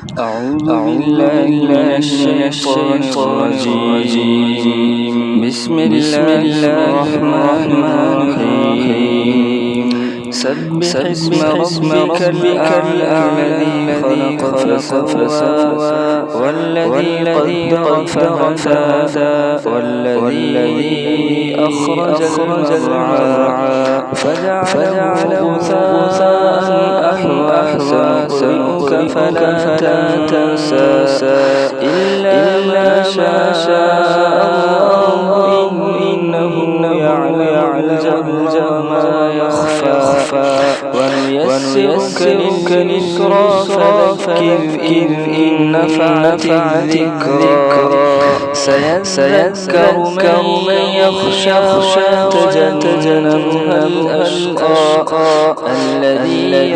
أعوذ بالله من الشيطان الرجيم. بسم الله الرحمن الرحيم. سبح اسم ربك الأعلى الذي خلق فسوى والذي قدر فهدى والذي أخرج المرعى فجعله غثاء أحوى سنقرئك فلا تنسى إلا ما شاء الله إنه يعلم ما يخفى ونيسرك لليسرى فذكر إن نفعت الذكرى سيذكر من يخشى ويتجنبها الأشقى الذي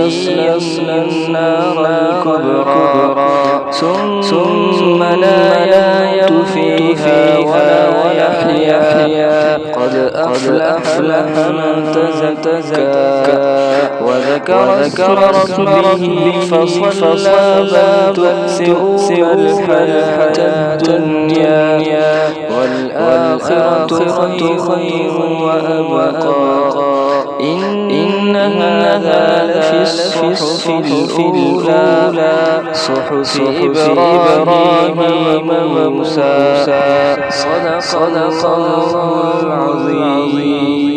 يصلى النار الكبرى ثم لا يموت فيها ولا يحيا قد أفلح من تزكى وذكر اسم ربه فصلى بل تؤثرون الحياة الدنيا والآخرة خير وأبقى إن هذا لفي الصحف الأولى صحف إبراهيم وموسى. صدق الله العظيم.